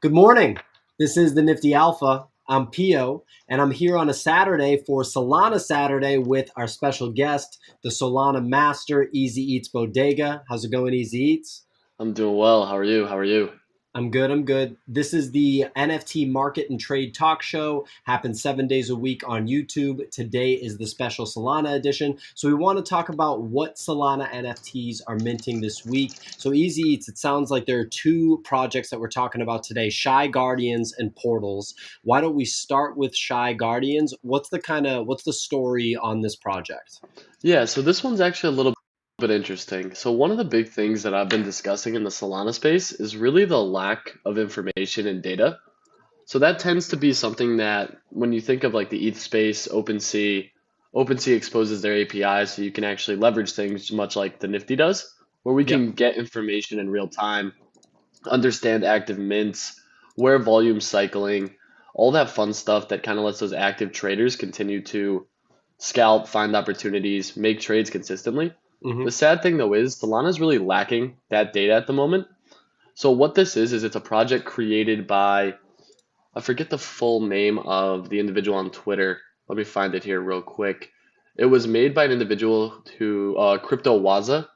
Good morning. This is the Nifty Alpha. I'm Pio, and I'm here on a Saturday for Solana Saturday with our special guest, the Solana Master, Easy Eats Bodega. How's it going, Easy Eats? I'm doing well. How are you? How are you? I'm good. I'm good. This is the NFT Market and Trade Talk Show. Happens 7 days a week on YouTube. Today is the special Solana edition. So we want to talk about what Solana NFTs are minting this week. So Easy Eats, it sounds like there are two projects that we're talking about today: Shy Guardians and Portals. Why don't we start with Shy Guardians? What's the story on this project? Yeah, so this one's actually a little bit interesting. So one of the big things that I've been discussing in the Solana space is really the lack of information and data. So that tends to be something that when you think of like the ETH space, OpenSea exposes their APIs so you can actually leverage things much like the Nifty does, where we Yep. can get information in real time, understand active mints, where volume's cycling, all that fun stuff that kind of lets those active traders continue to scalp, find opportunities, make trades consistently. The Hmm. sad thing though is Solana's really lacking that data at the moment. So what this is it's a project created by I forget the full name of the individual on Twitter. Let me find it here real quick. It was made by an individual who Crypto Waza,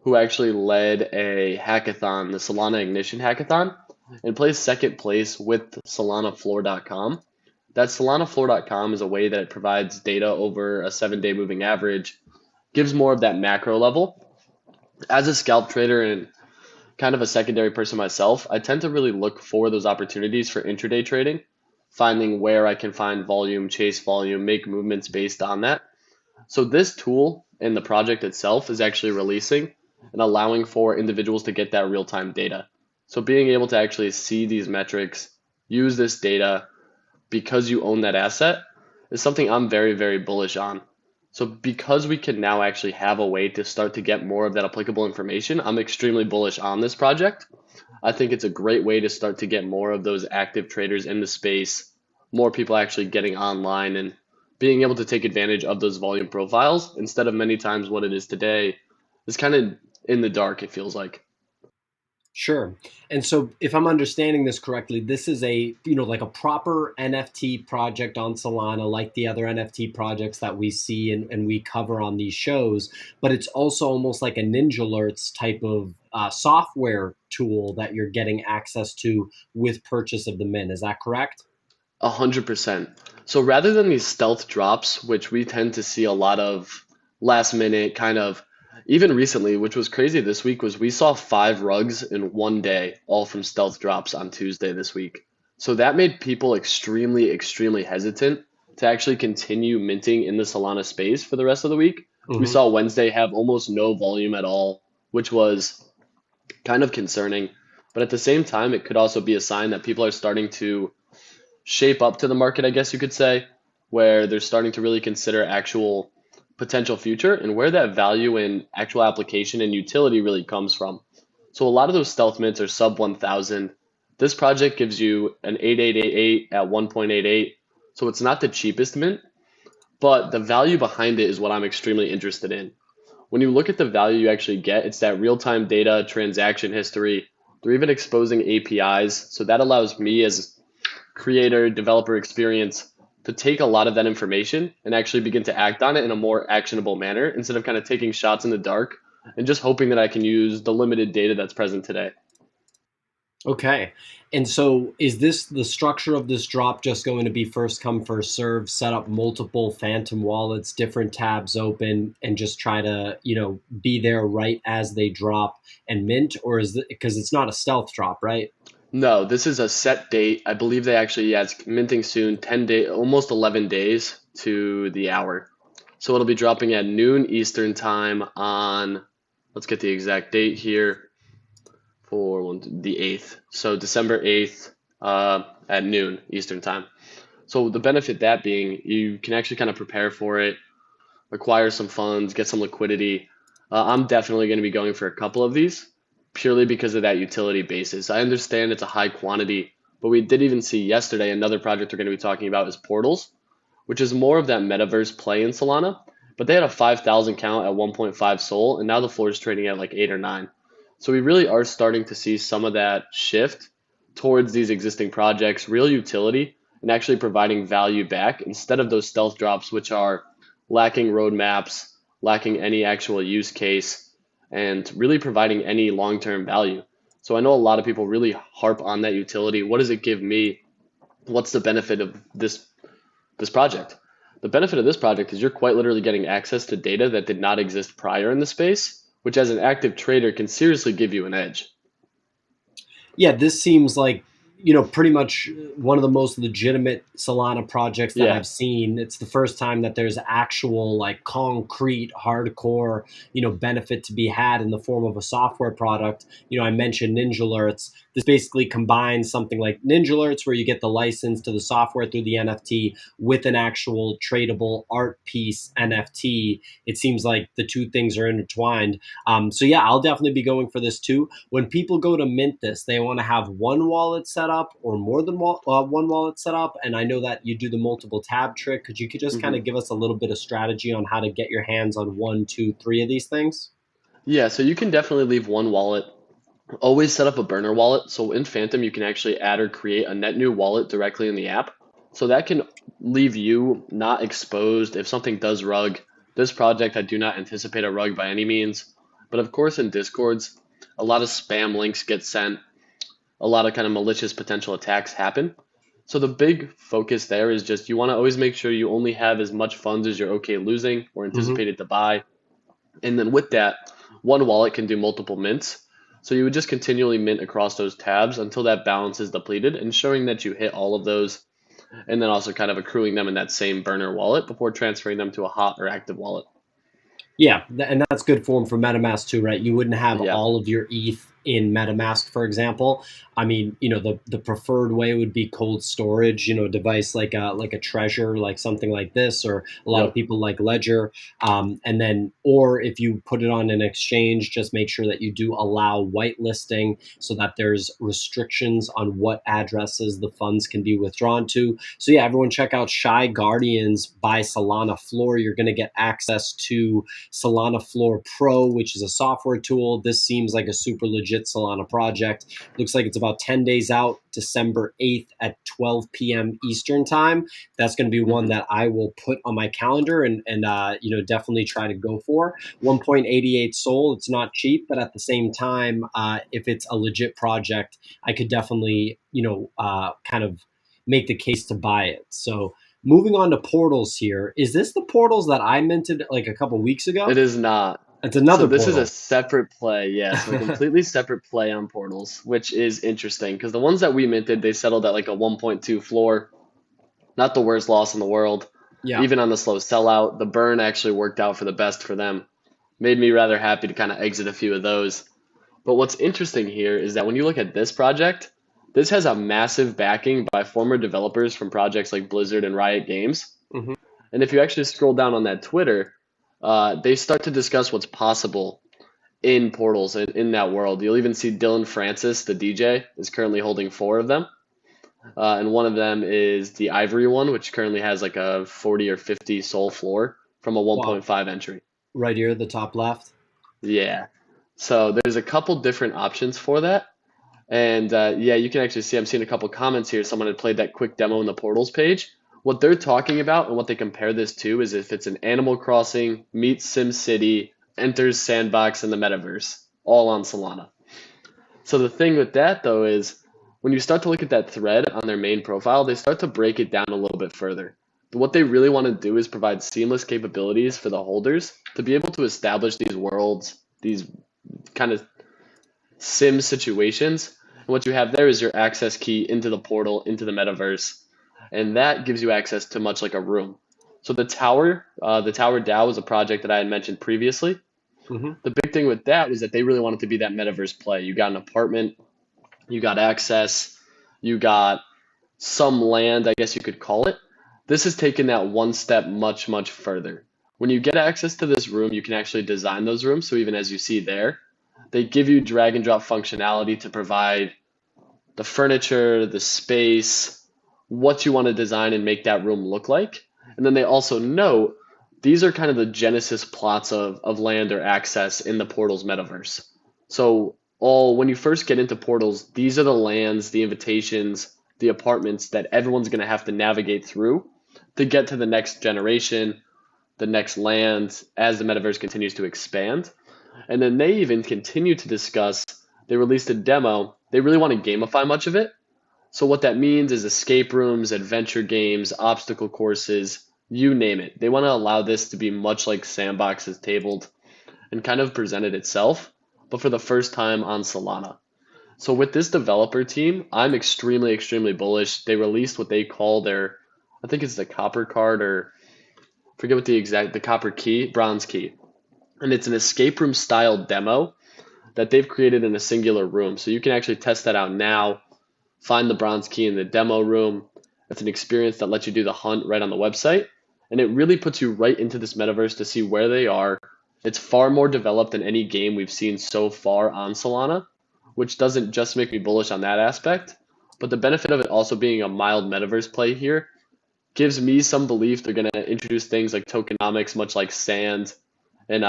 who actually led a hackathon, the Solana Ignition hackathon, and placed second place with Solanaflor.com. That Solanaflor.com is a way that it provides data over a 7 day moving average, gives more of that macro level. As a scalp trader and kind of a secondary person myself, I tend to really look for those opportunities for intraday trading, finding where I can find volume, chase volume, make movements based on that. So this tool and the project itself is actually releasing and allowing for individuals to get that real-time data. So being able to actually see these metrics, use this data because you own that asset is something I'm very, very bullish on. So because we can now actually have a way to start to get more of that applicable information, I'm extremely bullish on this project. I think it's a great way to start to get more of those active traders in the space, more people actually getting online and being able to take advantage of those volume profiles instead of many times what it is today is kind of in the dark, it feels like. Sure. And so if I'm understanding this correctly, this is like a proper NFT project on Solana, like the other NFT projects that we see and we cover on these shows, but it's also almost like a Ninja Alerts type of software tool that you're getting access to with purchase of the mint. Is that correct? 100%. So rather than these stealth drops, which we tend to see a lot of last minute kind of, even recently, which was crazy this week, was we saw 5 rugs in 1 day, all from stealth drops on Tuesday this week. So that made people extremely, extremely hesitant to actually continue minting in the Solana space for the rest of the week. We Hmm. saw Wednesday have almost no volume at all, which was kind of concerning. But at the same time, it could also be a sign that people are starting to shape up to the market, I guess you could say, where they're starting to really consider actual potential future and where that value in actual application and utility really comes from. So a lot of those stealth mints are sub 1000. This project gives you an 8888 at 1.88. So it's not the cheapest mint, but the value behind it is what I'm extremely interested in. When you look at the value you actually get, it's that real-time data, transaction history. They're even exposing APIs. So that allows me as creator, developer experience to take a lot of that information and actually begin to act on it in a more actionable manner instead of kind of taking shots in the dark and just hoping that I can use the limited data that's present today. Okay. And so is this the structure of this drop just going to be first come, first serve, set up multiple phantom wallets, different tabs open, and just try to, be there right as they drop and mint? Or is it because it's not a stealth drop, right? No, this is a set date. I believe they actually, yeah, it's minting soon, 10 day, almost 11 days to the hour. So it'll be dropping at noon Eastern time on, let's get the exact date here for the 8th. So December 8th at noon Eastern time. So the benefit that being, you can actually kind of prepare for it, acquire some funds, get some liquidity. I'm definitely going to be going for a couple of these purely because of that utility basis. I understand it's a high quantity, but we did even see yesterday another project we're going to be talking about is Portals, which is more of that metaverse play in Solana. But they had a 5,000 count at 1.5 Sol, and now the floor is trading at like 8 or 9. So we really are starting to see some of that shift towards these existing projects, real utility, and actually providing value back instead of those stealth drops, which are lacking roadmaps, lacking any actual use case, and really providing any long-term value. So I know a lot of people really harp on that utility. What does it give me? What's the benefit of this project? The benefit of this project is you're quite literally getting access to data that did not exist prior in the space, which as an active trader can seriously give you an edge. Yeah, this seems like, pretty much one of the most legitimate Solana projects that Yeah. I've seen. It's the first time that there's actual, like, concrete, hardcore, benefit to be had in the form of a software product. I mentioned Ninja Alerts. This basically combines something like Ninja Alerts, where you get the license to the software through the NFT with an actual tradable art piece NFT. It seems like the two things are intertwined. So yeah, I'll definitely be going for this too. When people go to mint this, they want to have one wallet set up or more than one wallet set up. And I know that you do the multiple tab trick. Could just kind hmm of give us a little bit of strategy on how to get your hands on one, two, three of these things? Yeah, so you can definitely leave one wallet. Always set up a burner wallet. So in Phantom, you can actually add or create a net new wallet directly in the app. So that can leave you not exposed if something does rug. This project, I do not anticipate a rug by any means. But of course, in Discords, a lot of spam links get sent, a lot of kind of malicious potential attacks happen. So the big focus there is just you want to always make sure you only have as much funds as you're okay losing or Hmm. anticipated to buy. And then with that, one wallet can do multiple mints. So you would just continually mint across those tabs until that balance is depleted, ensuring that you hit all of those, and then also kind of accruing them in that same burner wallet before transferring them to a hot or active wallet. Yeah, and that's good form for MetaMask too, right? You wouldn't have Yeah. all of your ETH in MetaMask, for example. I mean, the preferred way would be cold storage, a device like a Treasure, like something like this, or a lot of Yep. people like Ledger. And then, or if you put it on an exchange, just make sure that you do allow whitelisting so that there's restrictions on what addresses the funds can be withdrawn to. So yeah, everyone check out Shy Guardians by Solanaflor. You're going to get access to Solanaflor Pro, which is a software tool. This seems like a super legit Solana project. Looks like it's about 10 days out, December 8th at 12 p.m. Eastern time. That's going to be one hmm that I will put on my calendar and definitely try to go for. 1.88 Sol, it's not cheap, but at the same time, if it's a legit project, I could definitely, kind of make the case to buy it. So moving on to portals here. Is this the portals that I minted like a couple weeks It ago? is not. It's So another this is a portal. separate play, yeah. So a completely separate play on portals, which is interesting because the ones that we minted, they settled at like a 1.2 floor. Not the worst loss in the world. Yeah. Even on the slow sellout, the burn actually worked out for the best for them. Made me rather happy to kind of exit a few of those. But what's interesting here is that when you look at this project, this has a massive backing by former developers from projects like Blizzard and Riot Games. Hmm. And if you actually scroll down on that Twitter, they start to discuss what's possible in portals and in that world. You'll even see Dylan Francis, the DJ, is currently holding four of them. And one of them is the Ivory one, which currently has like a 40 or 50 soul floor from a Wow. 1.5 entry. Right here, the top left. Yeah. So there's a couple different options for that. And yeah, you can actually see, I'm seeing a couple comments here. Someone had played that quick demo in the portals page. What they're talking about and what they compare this to is if it's an Animal Crossing meets Sim City, enters Sandbox in the metaverse, all on Solana. So the thing with that though is when you start to look at that thread on their main profile, they start to break it down a little bit further. What they really want to do is provide seamless capabilities for the holders to be able to establish these worlds, these kind of sim situations. And what you have there is your access key into the portal, into the metaverse, and that gives you access to much like a room. So the Tower DAO was a project that I had mentioned previously. Hmm. The big thing with that was that they really wanted to be that metaverse play. You got an apartment, you got access, you got some land, I guess you could call it. This has taken that one step much, much further. When you get access to this room, you can actually design those rooms. So even as you see there, they give you drag and drop functionality to provide the furniture, the space, what you want to design and make that room look like. And then they also note these are kind of the genesis plots of land or access in the portal's metaverse. So all when you first get into portals, these are the lands, the invitations, the apartments that everyone's going to have to navigate through to get to the next generation, the next land as the metaverse continues to expand. And then they even continue to discuss, they released a demo. They really want to gamify much of it. So what that means is escape rooms, adventure games, obstacle courses, you name it. They want to allow this to be much like Sandbox has tabled and kind of presented itself, but for the first time on Solana. So with this developer team, I'm extremely, extremely bullish. They released what they call their, I think it's the copper card or forget what the copper key, bronze key. And it's an escape room style demo that they've created in a singular room. So you can actually test that out now, find the bronze key in the demo room. It's an experience that lets you do the hunt right on the website. And it really puts you right into this metaverse to see where they are. It's far more developed than any game we've seen so far on Solana, which doesn't just make me bullish on that aspect, but the benefit of it also being a mild metaverse play here gives me some belief they're going to introduce things like tokenomics, much like Sand and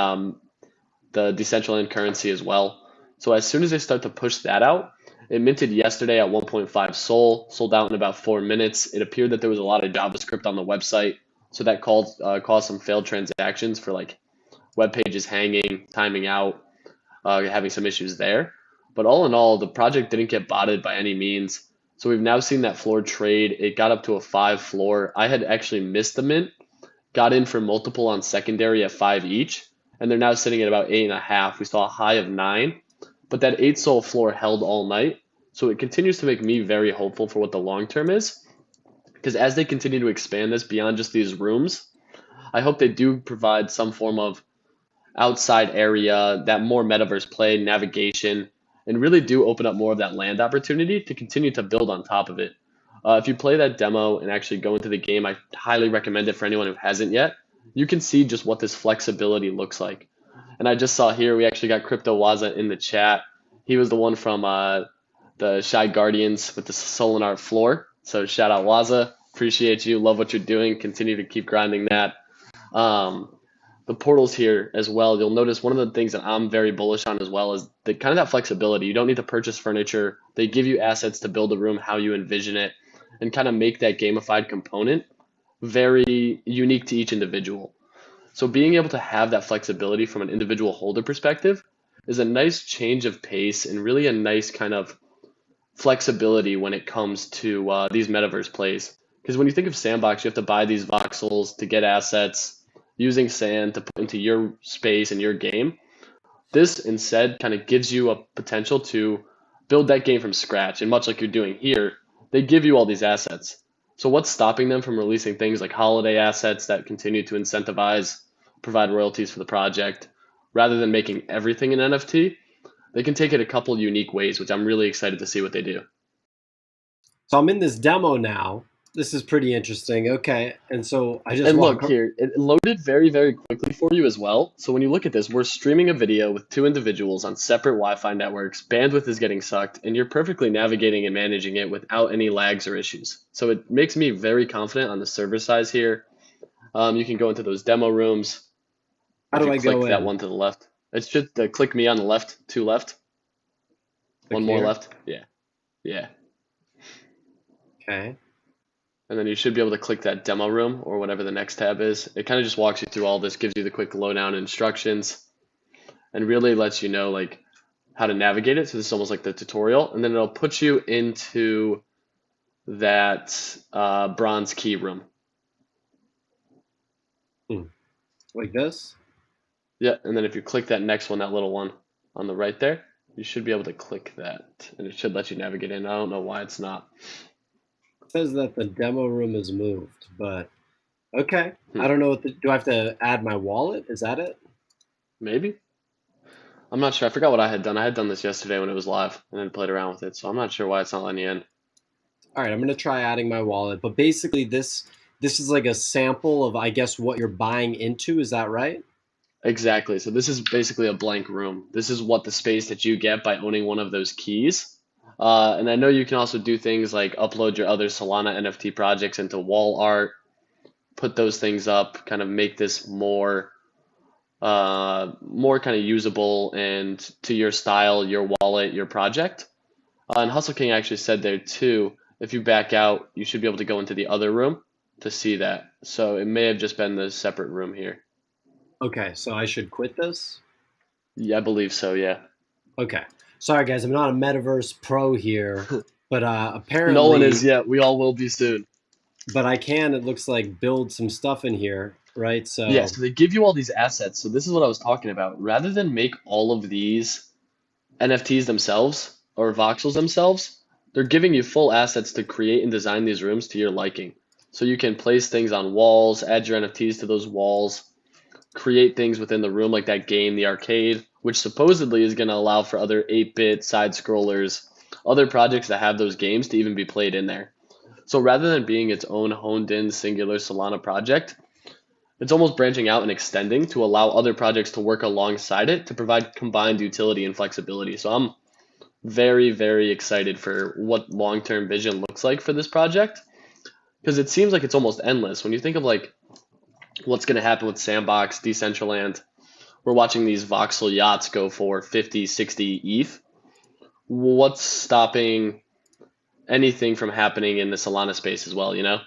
the decentralized currency as well. So as soon as they start to push that out, it minted yesterday at 1.5 Sol, sold out in about 4 minutes. It appeared that there was a lot of JavaScript on the website, so that caused some failed transactions for like web pages hanging, timing out, having some issues there. But all in all, the project didn't get botted by any means. So we've now seen that floor trade. It got up to a 5 floor. I had actually missed the mint, got in for multiple on secondary at 5 each, and they're now sitting at about 8.5. We saw a high of 9, but that 8 Sol floor held all night. So it continues to make me very hopeful for what the long term is. Because as they continue to expand this beyond just these rooms, I hope they do provide some form of outside area, that more metaverse play, navigation, and really do open up more of that land opportunity to continue to build on top of it. If you play that demo and actually go into the game, I highly recommend it for anyone who hasn't yet. You can see just what this flexibility looks like. And I just saw here, we actually got Crypto Waza in the chat. He was the one from the Shy Guardians with the Solanaflor. So shout out Waza. Appreciate you. Love what you're doing. Continue to keep grinding that. The portals here as well, you'll notice one of the things that I'm very bullish on as well is the kind of that flexibility. You don't need to purchase furniture. They give you assets to build a room how you envision it and kind of make that gamified component very unique to each individual. So being able to have that flexibility from an individual holder perspective is a nice change of pace and really a nice kind of flexibility when it comes to these metaverse plays. Because when you think of Sandbox, you have to buy these voxels to get assets, using Sand to put into your space and your game. This instead kind of gives you a potential to build that game from scratch. And much like you're doing here, they give you all these assets. So what's stopping them from releasing things like holiday assets that continue to incentivize, provide royalties for the project, rather than making everything an NFT? They can take it a couple unique ways, which I'm really excited to see what they do. So I'm in this demo now. This is pretty interesting. Okay. And so I just And walk. look here, it loaded very, very quickly for you as well. So when you look at this, we're streaming a video with 2 individuals on separate Wi-Fi networks. Bandwidth is getting sucked, and you're perfectly navigating and managing it without any lags or issues. So it makes me very confident on the server size here. You can go into those demo rooms. How If do you I click go that in? one to the left, it's just click me on the left, 2 left, Click one more here. left. Yeah, yeah. Okay. And then you should be able to click that demo room or whatever the next tab is. It kind of just walks you through all this, gives you the quick lowdown instructions, and really lets you know like how to navigate it. So this is almost like the tutorial, and then it'll put you into that bronze key room. Like this? Yeah, and then if you click that next one, that little one on the right there, you should be able to click that, and it should let you navigate in. I don't know why it's not. It says that the demo room is moved, but okay. Hmm. I don't know do I have to add my wallet? Is that it? Maybe. I'm not sure. I forgot what I had done. I had done this yesterday when it was live and then played around with it, so I'm not sure why it's not letting you in. All right, I'm gonna try adding my wallet. But basically this is like a sample of I guess what you're buying into, is that right? Exactly. So this is basically a blank room. This is what the space that you get by owning one of those keys. And I know you can also do things like upload your other Solana NFT projects into wall art, put those things up, kind of make this more more kind of usable and to your style, your wallet, your project. And Hustle King actually said there too, if you back out, you should be able to go into the other room to see that. So it may have just been the separate room here. Okay, so I should quit this? Yeah, I believe so, yeah. Okay. Sorry, guys, I'm not a metaverse pro here, but No one is apparently, yet. We all will be soon. but I can, it looks like, build some stuff in here, right? Yeah, So, so they give you all these assets. So this is what I was talking about. Rather than make all of these NFTs themselves or voxels themselves, they're giving you full assets to create and design these rooms to your liking. So you can place things on walls, add your NFTs to those walls, create things within the room like that game, the arcade, which supposedly is going to allow for other 8-bit side scrollers, other projects that have those games to even be played in there. So rather than being its own honed in singular Solana project, it's almost branching out and extending to allow other projects to work alongside it to provide combined utility and flexibility. So I'm very, very excited for what long-term vision looks like for this project because it seems like it's almost endless. When you think of like what's going to happen with Sandbox, Decentraland, we're watching these voxel yachts go for 50, 60 ETH. What's stopping anything from happening in the Solana space as well, you know?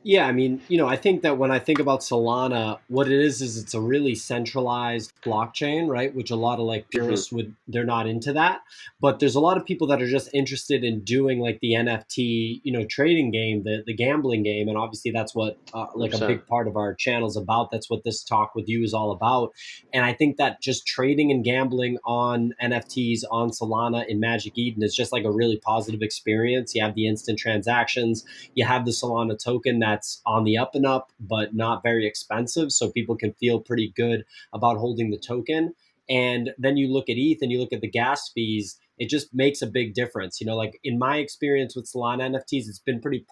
yeah, I mean, I think that when I think about Solana, what it is it's a really centralized blockchain, right? Which a lot of like Hmm. purists they're not into that. But there's a lot of people that are just interested in doing like the NFT, trading game, the gambling game. And obviously that's what like a 100%. big part of our channel is about. That's what this talk with you is all about. And I think that just trading and gambling on NFTs on Solana in Magic Eden is just like a really positive experience. You have the instant transactions, you have the Solana token that's on the up and up, but not very expensive. So people can feel pretty good about holding the token. And then you look at ETH and you look at the gas fees, it just makes a big difference. Like in my experience with Solana NFTs, it's been pretty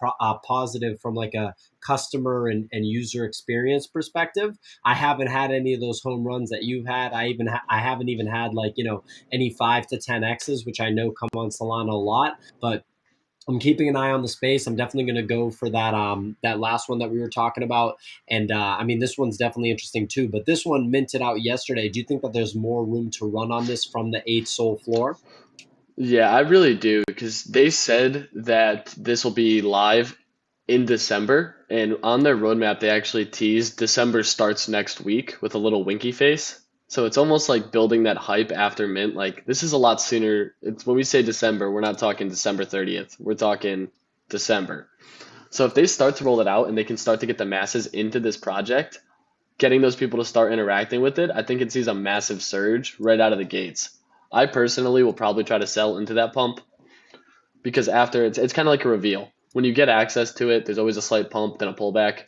positive from like a customer and user experience perspective. I haven't had any of those home runs that you've had. I haven't even had like, any 5 to 10 X's, which I know come on Solana a lot, but I'm keeping an eye on the space. I'm definitely going to go for that last one that we were talking about, and I mean this one's definitely interesting too. But this one minted out yesterday. Do you think that there's more room to run on this from the 8 Sol floor? Yeah, I really do because they said that this will be live in December, and on their roadmap, they actually teased December starts next week with a little winky face. So it's almost like building that hype after mint. Like this is a lot sooner. It's when we say December, we're not talking December 30th. We're talking December. So if they start to roll it out and they can start to get the masses into this project, getting those people to start interacting with it, I think it sees a massive surge right out of the gates. I personally will probably try to sell into that pump because after it's kind of like a reveal. When you get access to it, there's always a slight pump, then a pullback.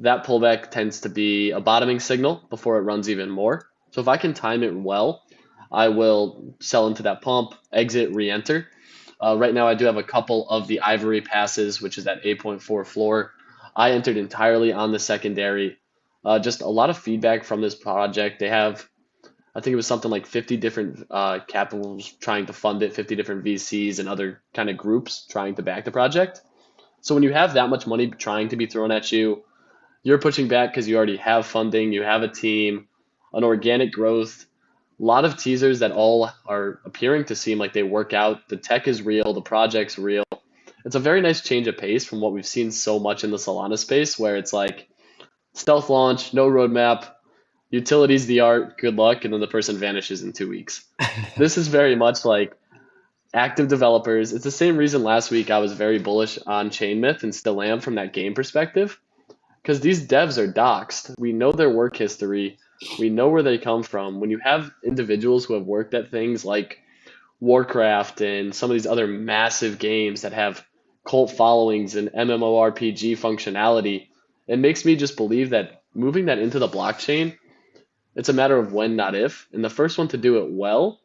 That pullback tends to be a bottoming signal before it runs even more. So if I can time it well, I will sell into that pump, exit, re-enter. Right now, I do have a couple of the Ivory passes, which is that 8.4 floor. I entered entirely on the secondary. Just a lot of feedback from this project. They have, I think it was something like 50 different capitals trying to fund it, 50 different VCs and other kind of groups trying to back the project. So when you have that much money trying to be thrown at you, you're pushing back because you already have funding, you have a team, an organic growth, a lot of teasers that all are appearing to seem like they work out. The tech is real, the project's real. It's a very nice change of pace from what we've seen so much in the Solana space, where it's like stealth launch, no roadmap, utility's the art, good luck, and then the person vanishes in 2 weeks. This is very much like active developers. It's the same reason last week I was very bullish on Chainmyth and still am from that game perspective, because these devs are doxxed. We know their work history. We know where they come from. When you have individuals who have worked at things like Warcraft and some of these other massive games that have cult followings and MMORPG functionality, it makes me just believe that moving that into the blockchain, it's a matter of when, not if. And the first one to do it well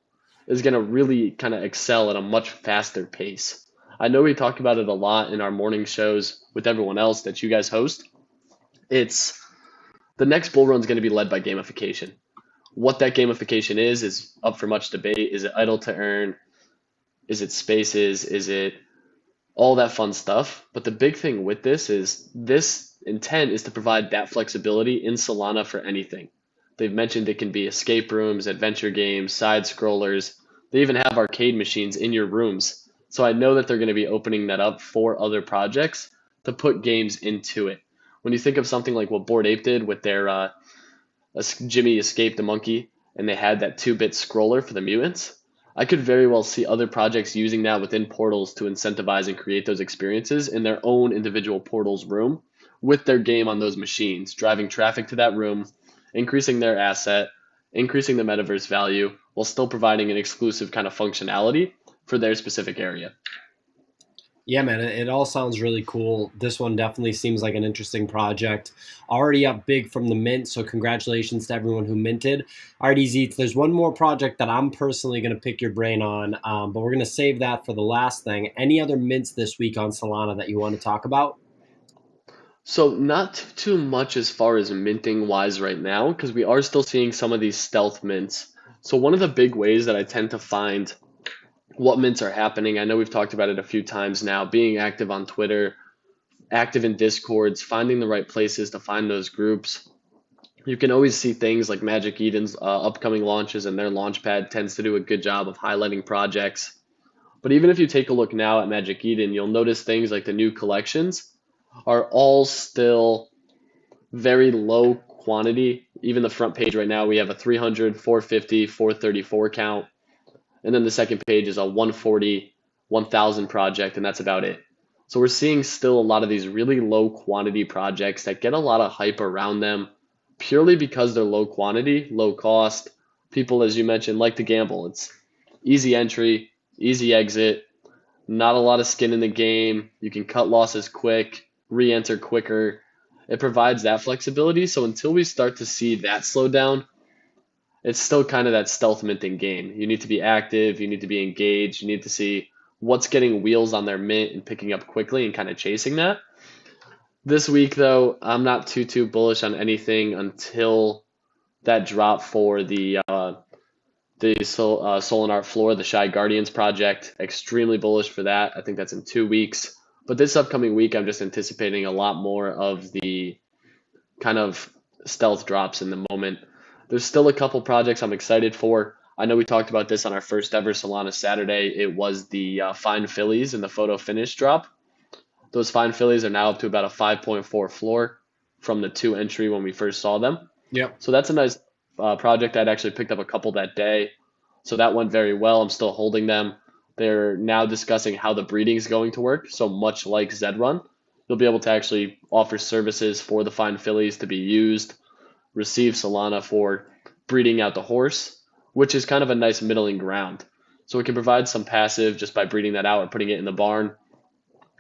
is going to really kind of excel at a much faster pace. I know we talk about it a lot in our morning shows with everyone else that you guys host. It's the next bull run is going to be led by gamification. What that gamification is up for much debate. Is it idle to earn? Is it spaces? Is it all that fun stuff? But the big thing with this is this intent is to provide that flexibility in Solana for anything. They've mentioned it can be escape rooms, adventure games, side scrollers. They even have arcade machines in your rooms. So I know that they're going to be opening that up for other projects to put games into it. When you think of something like what Bored Ape did with their Jimmy Escaped the Monkey, and they had that 2-bit scroller for the mutants, I could very well see other projects using that within portals to incentivize and create those experiences in their own individual portals room with their game on those machines, driving traffic to that room, increasing their asset, increasing the metaverse value, while still providing an exclusive kind of functionality for their specific area. Yeah, man, it all sounds really cool. This one definitely seems like an interesting project. Already up big from the mint, so congratulations to everyone who minted. All right, Easy, there's one more project that I'm personally going to pick your brain on, but we're going to save that for the last thing. Any other mints this week on Solana that you want to talk about? So not too much as far as minting wise right now, because we are still seeing some of these stealth mints. So one of the big ways that I tend to find what mints are happening, I know we've talked about it a few times now, being active on Twitter, active in Discords, finding the right places to find those groups. You can always see things like Magic Eden's upcoming launches, and their launchpad tends to do a good job of highlighting projects. But even if you take a look now at Magic Eden, you'll notice things like the new collections are all still very low quantity. Even the front page right now, we have a 300, 450, 434 count. And then the second page is a 140, 1000 project, and that's about it. So we're seeing still a lot of these really low quantity projects that get a lot of hype around them purely because they're low quantity, low cost. People, as you mentioned, like to gamble. It's easy entry, easy exit, not a lot of skin in the game. You can cut losses quick, re-enter quicker. It provides that flexibility. So until we start to see that slow down, it's still kind of that stealth minting game. You need to be active, you need to be engaged, you need to see what's getting wheels on their mint and picking up quickly and kind of chasing that. This week, though, I'm not too bullish on anything until that drop for the Solanaflor, the Shy Guardians project. Extremely bullish for that. I think that's in 2 weeks. But this upcoming week, I'm just anticipating a lot more of the kind of stealth drops in the moment. There's still a couple projects I'm excited for. I know we talked about this on our first ever Solana Saturday. It was the Fine Phillies and the photo finish drop. Those Fine Phillies are now up to about a 5.4 floor from the 2 entry when we first saw them. Yep. So that's a nice project. I'd actually picked up a couple that day. So that went very well. I'm still holding them. They're now discussing how the breeding is going to work. So much like Zedrun, you'll be able to actually offer services for the Fine Phillies to be used, receive Solana for breeding out the horse, which is kind of a nice middling ground. So it can provide some passive just by breeding that out or putting it in the barn.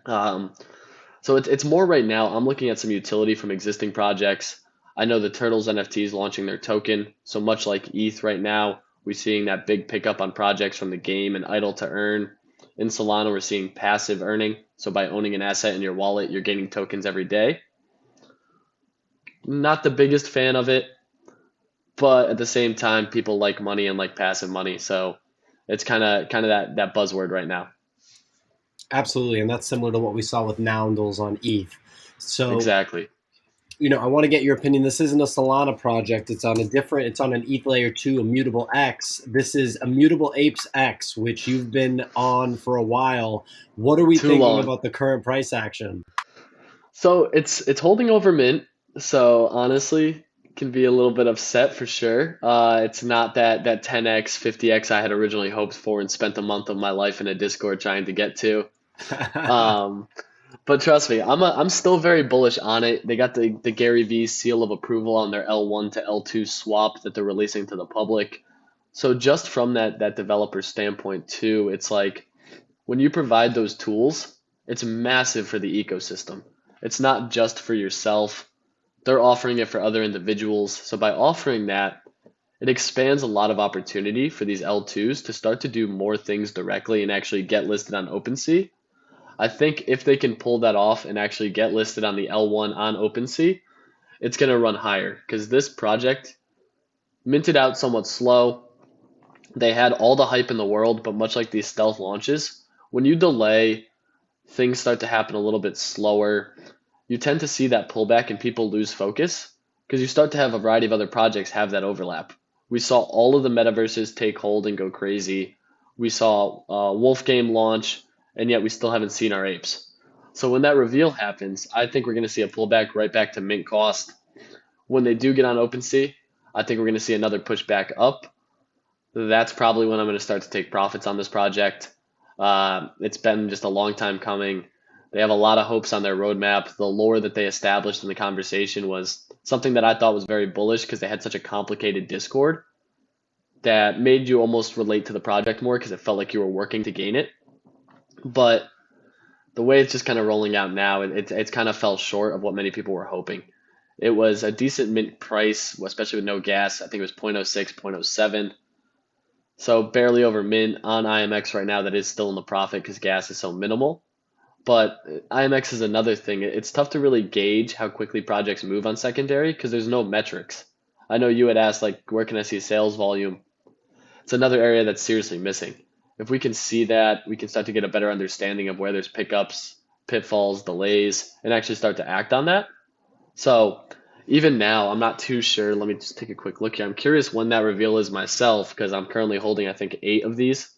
So it's more right now. I'm looking at some utility from existing projects. I know the Turtles NFT is launching their token. So much like ETH right now, we're seeing that big pickup on projects from the game and idle to earn. In Solana, we're seeing passive earning. So by owning an asset in your wallet, you're gaining tokens every day. Not the biggest fan of it, but at the same time, people like money and like passive money. So it's kind of that buzzword right now. Absolutely, and that's similar to what we saw with Noundles on ETH. So, Exactly. I want to get your opinion. This isn't a Solana project. It's on an ETH layer 2 Immutable X. This is Immutable Apes X, which you've been on for a while. What are we Too thinking long. about the current price action? So it's holding over mint. So honestly, can be a little bit upset for sure. It's not that 10x, 50x I had originally hoped for and spent a month of my life in a Discord trying to get to. Um, but trust me, I'm still very bullish on it. They got the Gary V seal of approval on their L1 to L2 swap that they're releasing to the public. So just from that developer standpoint too, it's like when you provide those tools, it's massive for the ecosystem. It's not just for yourself. They're offering it for other individuals. So by offering that, it expands a lot of opportunity for these L2s to start to do more things directly and actually get listed on OpenSea. I think if they can pull that off and actually get listed on the L1 on OpenSea, it's going to run higher because this project minted out somewhat slow. They had all the hype in the world, but much like these stealth launches, when you delay, things start to happen a little bit slower. you tend to see that pullback and people lose focus because you start to have a variety of other projects have that overlap. We saw all of the metaverses take hold and go crazy. We saw Wolf Game launch, and yet we still haven't seen our apes. So when that reveal happens, I think we're going to see a pullback right back to mint cost. When they do get on OpenSea, I think we're going to see another push back up. That's probably when I'm going to start to take profits on this project. It's been just a long time coming. They have a lot of hopes on their roadmap. The lore that they established in the conversation was something that I thought was very bullish because they had such a complicated Discord that made you almost relate to the project more because it felt like you were working to gain it. But the way it's just kind of rolling out now, it's kind of fell short of what many people were hoping. It was a decent mint price, especially with no gas. I think it was 0.06, 0.07. So barely over mint on IMX right now that is still in the profit because gas is so minimal. But IMX is another thing. It's tough to really gauge how quickly projects move on secondary because there's no metrics. I know you had asked, like, where can I see sales volume? It's another area that's seriously missing. If we can see that, we can start to get a better understanding of where there's pickups, pitfalls, delays, and actually start to act on that. So even now, I'm not too sure. Let me just take a quick look here. I'm curious when that reveal is myself because I'm currently holding, I think, 8 of these,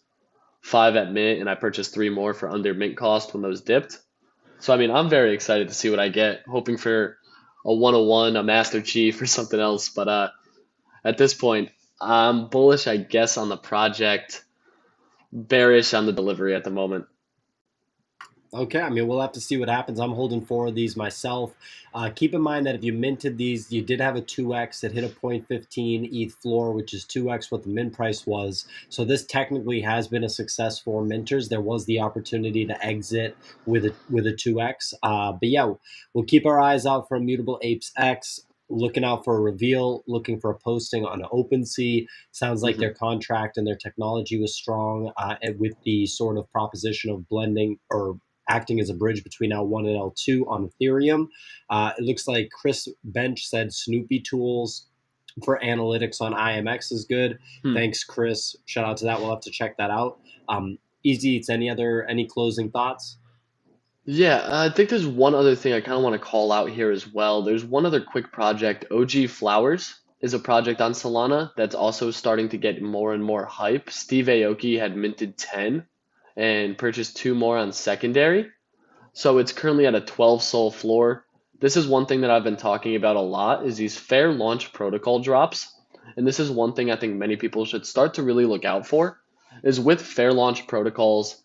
5 at mint, and I purchased 3 more for under mint cost when those dipped. So, I mean, I'm very excited to see what I get, hoping for a 101, a Master Chief, or something else. But at this point, I'm bullish, I guess, on the project, bearish on the delivery at the moment. Okay, I mean, we'll have to see what happens. I'm holding 4 of these myself. Keep in mind that if you minted these, you did have a 2x that hit a 0.15 ETH floor, which is 2x what the mint price was. So this technically has been a success for minters. There was the opportunity to exit with a 2x. But yeah, we'll keep our eyes out for Immutable Apes X. Looking out for a reveal, looking for a posting on OpenSea. Sounds like their contract and their technology was strong, and with the sort of proposition of blending or acting as a bridge between L1 and L2 on Ethereum. It looks like Chris Bench said Snoopy tools for analytics on IMX is good. Thanks, Chris. Shout out to that. We'll have to check that out. Easy Eats, any closing thoughts? Yeah, I think there's one other thing I kind of want to call out here as well. There's one other quick project. OG Flowers is a project on Solana that's also starting to get more and more hype. Steve Aoki had minted 10 and purchased 2 more on secondary. So it's currently at a 12 sol floor. This is one thing that I've been talking about a lot is these fair launch protocol drops. And this is one thing I think many people should start to really look out for is with fair launch protocols,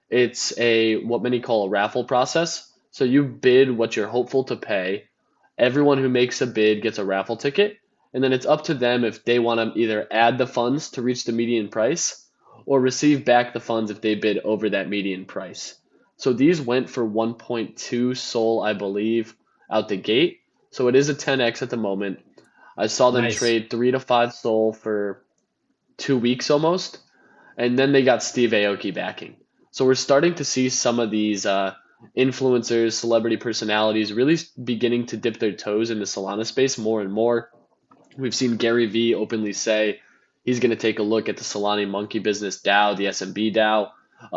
it's a what many call a raffle process. So you bid what you're hopeful to pay. Everyone who makes a bid gets a raffle ticket, and then it's up to them if they want to either add the funds to reach the median price or receive back the funds if they bid over that median price. So these went for 1.2 sol, I believe, out the gate. So it is a 10x at the moment. I saw them Nice. trade 3 to 5 sol for 2 weeks almost, and then they got Steve Aoki backing. So we're starting to see some of these influencers, celebrity personalities really beginning to dip their toes in the Solana space more and more. We've seen Gary Vee openly say he's going to take a look at the Solana Monkey Business DAO, the SMB DAO,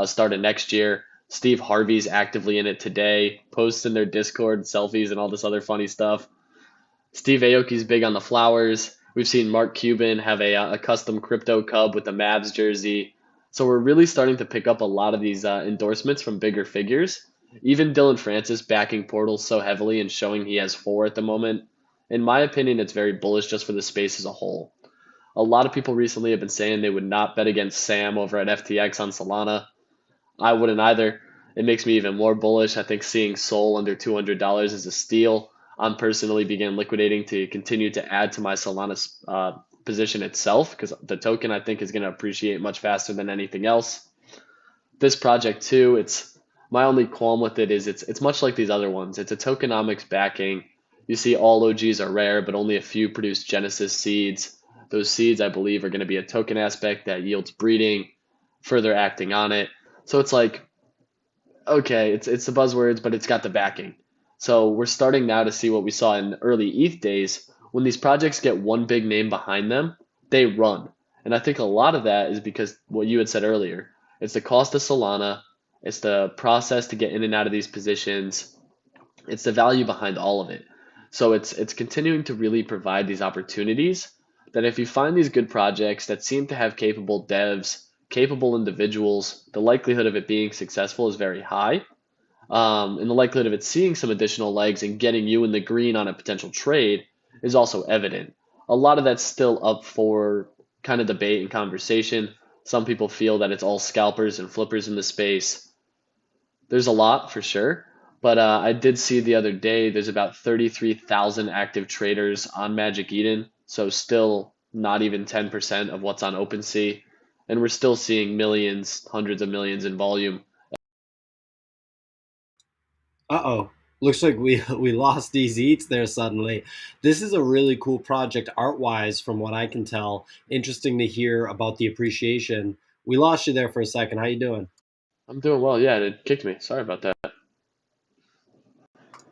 starting next year. Steve Harvey's actively in it today, posts in their Discord selfies and all this other funny stuff. Steve Aoki's big on the flowers. We've seen Mark Cuban have a custom crypto cub with the Mavs jersey. So we're really starting to pick up a lot of these endorsements from bigger figures. Even Dylan Francis backing Portals so heavily and showing he has 4 at the moment. In my opinion, it's very bullish just for the space as a whole. A lot of people recently have been saying they would not bet against Sam over at FTX on Solana. I wouldn't either. It makes me even more bullish. I think seeing Sol under $200 is a steal. I'm personally began liquidating to continue to add to my Solana position itself because the token I think is going to appreciate much faster than anything else. This project too, it's my only qualm with it is it's much like these other ones. It's a tokenomics backing. You see all OGs are rare, but only a few produce Genesis seeds. Those seeds, I believe, are going to be a token aspect that yields breeding, further acting on it. So it's like, okay, it's the buzzwords, but it's got the backing. So we're starting now to see what we saw in early ETH days. When these projects get one big name behind them, they run. And I think a lot of that is because what you had said earlier. It's the cost of Solana. It's the process to get in and out of these positions. It's the value behind all of it. So it's continuing to really provide these opportunities that if you find these good projects that seem to have capable devs, capable individuals, the likelihood of it being successful is very high. And the likelihood of it seeing some additional legs and getting you in the green on a potential trade is also evident. A lot of that's still up for kind of debate and conversation. Some people feel that it's all scalpers and flippers in the space. There's a lot for sure, but I did see the other day there's about 33,000 active traders on Magic Eden, so still not even 10% of what's on OpenSea, and we're still seeing millions, hundreds of millions in volume. Uh-oh. Looks like we lost these eats there suddenly. This is a really cool project art-wise from what I can tell. Interesting to hear about the appreciation. We lost you there for a second. How you doing? I'm doing well. Yeah, it kicked me. Sorry about that.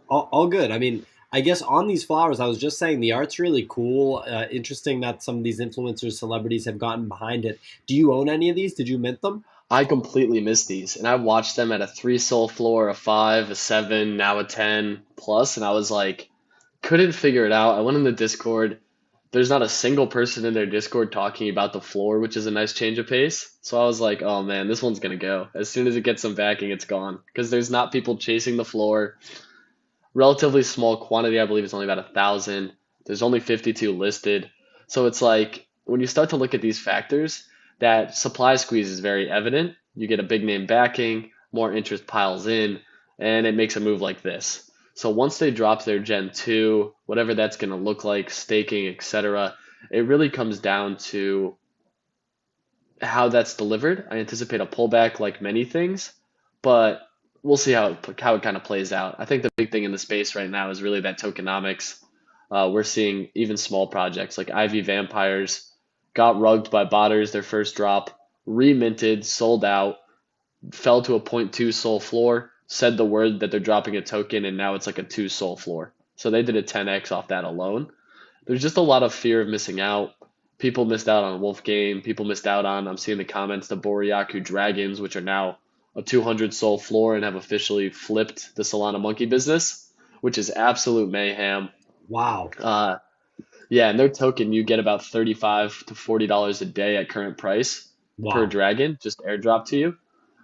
All good. I mean, I guess on these flowers, I was just saying the art's really cool. Interesting that some of these influencers, celebrities have gotten behind it. Do you own any of these? Did you mint them? I completely missed these, and I watched them at a three soul floor, a five, a seven, now a 10 plus, and I was like, couldn't figure it out. I went in the Discord. There's not a single person in their Discord talking about the floor, which is a nice change of pace. So I was like, oh man, this one's gonna go. As soon as it gets some backing, it's gone. Because there's not people chasing the floor. Relatively small quantity, I believe it's only about 1,000. There's only 52 listed. So it's like when you start to look at these factors, that supply squeeze is very evident. You get a big name backing, more interest piles in, and it makes a move like this. So once they drop their Gen 2, whatever that's going to look like, staking, etc., it really comes down to how that's delivered. I anticipate a pullback like many things, but we'll see how it kind of plays out. I think the big thing in the space right now is really that tokenomics. We're seeing even small projects like Ivy Vampires got rugged by botters their first drop, reminted, sold out, fell to a point 0.2 soul floor, said the word that they're dropping a token, and now it's like a 2 soul floor. So they did a 10x off that alone. There's just a lot of fear of missing out. People missed out on Wolf Game. People missed out on, I'm seeing the comments, the Boryaku Dragons, which are now a 200 soul floor and have officially flipped the Solana monkey business, which is absolute mayhem. Wow. Uh, yeah, and their token, you get about $35 to $40 a day at current price per Wow. dragon, just airdrop to you.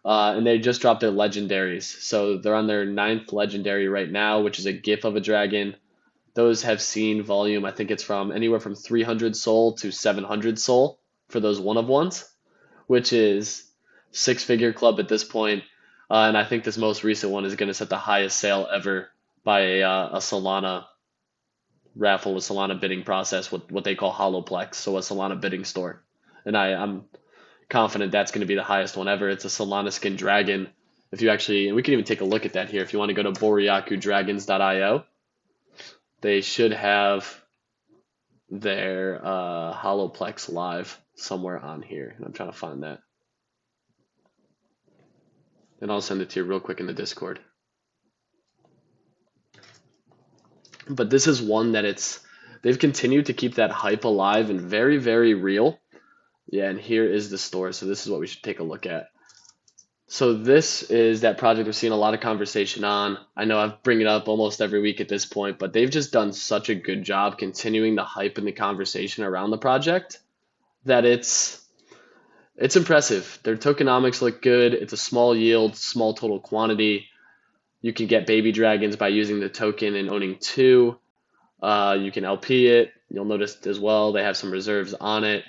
And they just dropped their legendaries. So they're on their ninth legendary right now, which is a GIF of a dragon. Those have seen volume. I think it's from anywhere from 300 soul to 700 soul for those one of ones, which is six-figure club at this point. And I think this most recent one is going to set the highest sale ever by a Solana raffle, a Solana bidding process, what they call Holoplex, so a Solana bidding store. And I'm confident that's going to be the highest one ever. It's a Solana skin dragon. If you actually, and we can even take a look at that here. If you want to go to boryakudragons.io, they should have their Holoplex live somewhere on here. And I'm trying to find that. And I'll send it to you real quick in the Discord. But this is one that they've continued to keep that hype alive and very, very real. Yeah, and here is the store. So this is what we should take a look at. So this is that project we're seeing a lot of conversation on. I know I bring it up almost every week at this point, but they've just done such a good job continuing the hype and the conversation around the project that it's impressive. Their tokenomics look good. It's a small yield, small total quantity. You can get baby dragons by using the token and owning two. You can LP it. You'll notice as well they have some reserves on it.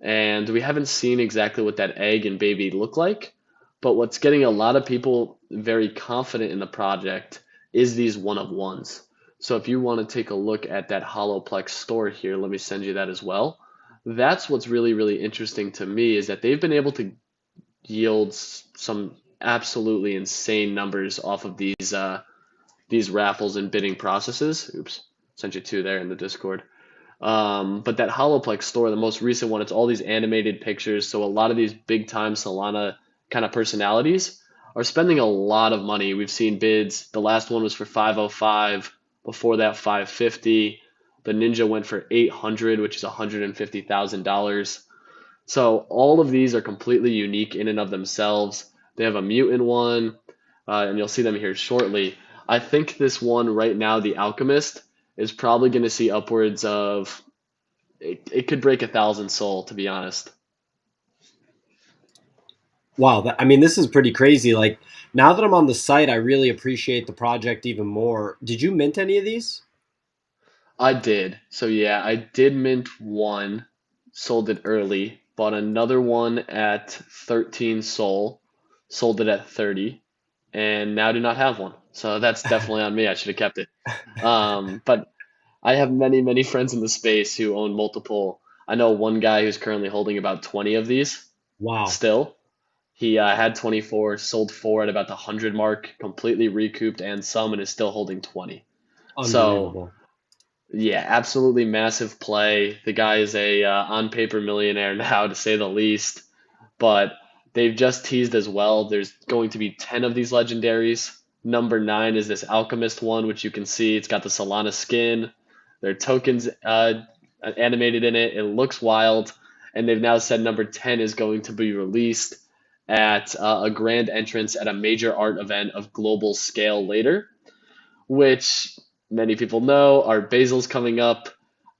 And we haven't seen exactly what that egg and baby look like. But what's getting a lot of people very confident in the project is these one of ones. So if you want to take a look at that Holoplex store here, let me send you that as well. That's what's really, really interesting to me is that they've been able to yield some absolutely insane numbers off of these raffles and bidding processes. Oops, sent you two there in the Discord. But that Holoplex store, the most recent one, it's all these animated pictures. So a lot of these big time Solana kind of personalities are spending a lot of money. We've seen bids. The last one was for 505. Before that, 550. The Ninja went for 800, which is $150,000. So all of these are completely unique in and of themselves. They have a mutant one, and you'll see them here shortly. I think this one right now, the Alchemist, is probably going to see upwards of it could break 1,000 SOL, to be honest. Wow, I mean, this is pretty crazy. Like now that I'm on the site, I really appreciate the project even more. Did you mint any of these? I did. So yeah, I did mint one, sold it early, bought another one at 13 SOL, sold it at 30, and now do not have one. So that's definitely on me. I should have kept it. But I have many, many friends in the space who own multiple. I know one guy who's currently holding about 20 of these Wow, still. He had 24, sold four at about the 100 mark, completely recouped and some, and is still holding 20. So unbelievable. yeah, absolutely massive play. The guy is a on paper millionaire now, to say the least. But they've just teased as well. There's going to be 10 of these legendaries. Number nine is this Alchemist one, which you can see. It's got the Solana skin. There are tokens animated in it. It looks wild. And they've now said number 10 is going to be released at a grand entrance at a major art event of global scale later, which many people know Art Basil's coming up.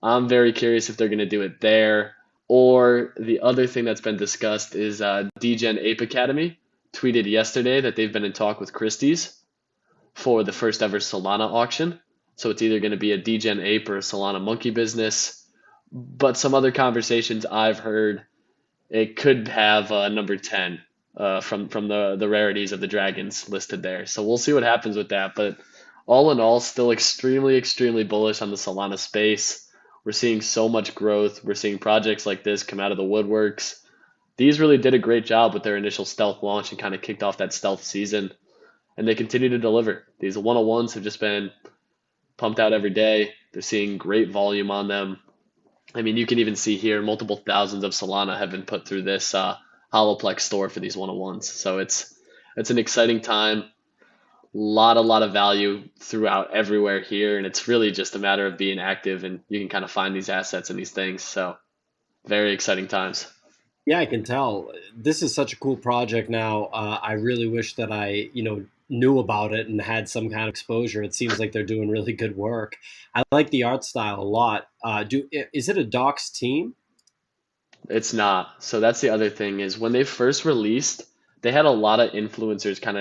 I'm very curious if they're going to do it there. Or the other thing that's been discussed is DGen Ape Academy tweeted yesterday that they've been in talk with Christie's for the first ever Solana auction. So it's either going to be a DGen Ape or a Solana Monkey business. But some other conversations I've heard, it could have number 10 from the rarities of the dragons listed there. So we'll see what happens with that. But all in all, still extremely, extremely bullish on the Solana space. We're seeing so much growth. We're seeing projects like this come out of the woodworks. These really did a great job with their initial stealth launch and kind of kicked off that stealth season. And they continue to deliver. These 101s have just been pumped out every day. They're seeing great volume on them. I mean, you can even see here multiple thousands of Solana have been put through this Holoplex store for these 101s. So it's an exciting time. A lot of value throughout everywhere here, and it's really just a matter of being active, and you can kind of find these assets and these things. So very exciting times. Yeah, I can tell. This is such a cool project now. I really wish that I, knew about it and had some kind of exposure. It seems like they're doing really good work. I like the art style a lot. Is it a Docs team? It's not. So that's the other thing is when they first released, they had a lot of influencers kind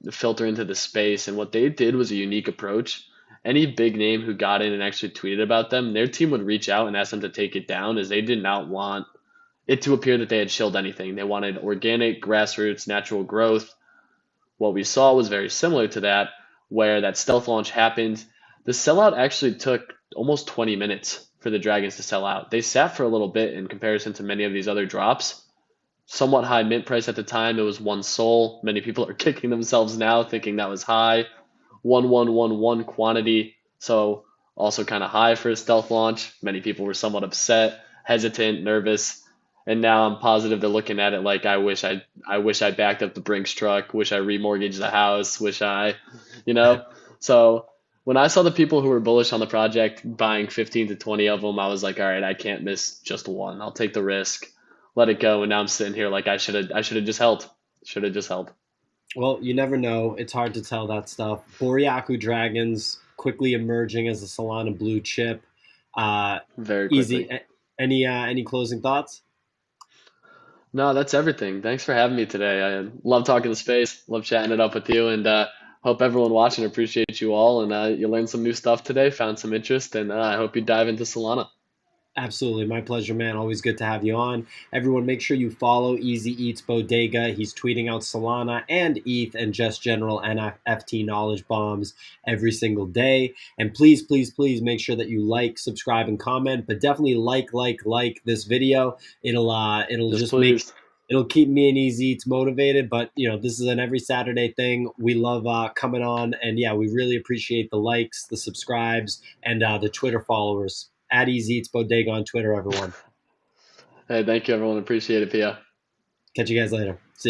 of filter into the space, and what they did was a unique approach. Any big name who got in and actually tweeted about them, their team would reach out and ask them to take it down, as they did not want it to appear that they had shilled anything. They wanted organic, grassroots, natural growth. What we saw was very similar to that, where that stealth launch happened. The sellout actually took almost 20 minutes for the Dragons to sell out. They sat for a little bit in comparison to many of these other drops. Somewhat high mint price at the time. It was 1 SOL. Many people are kicking themselves now thinking that was high. 1111 quantity. So also kind of high for a stealth launch. Many people were somewhat upset, hesitant, nervous. And now I'm positive they're looking at it like I wish I backed up the Brinks truck, wish I remortgaged the house, wish I, you know. So when I saw the people who were bullish on the project buying 15 to 20 of them, I was like, all right, I can't miss just one. I'll take the risk, let it go. And now I'm sitting here like I should have just held. Should have just held. Well, you never know. It's hard to tell that stuff. Boryaku Dragons quickly emerging as a Solana blue chip. Uh, Very Easy. quickly. Any closing thoughts? No, that's everything. Thanks for having me today. I love talking to space, love chatting it up with you, and hope everyone watching appreciates you all. And you learned some new stuff today, found some interest, and I hope you dive into Solana. Absolutely. My pleasure, man. Always good to have you on. Everyone, make sure you follow Easy Eats Bodega. He's tweeting out Solana and ETH and just general NFT knowledge bombs every single day. And please, please, please make sure that you like, subscribe, and comment. But definitely like this video. It'll Just just make please. it'll keep me and Easy Eats motivated. But this is an every Saturday thing. We love coming on, and yeah, we really appreciate the likes, the subscribes, and the Twitter followers at Easy Eats Bodega on Twitter, everyone. Hey, thank you, everyone. Appreciate it, Pia. Catch you guys later. See ya.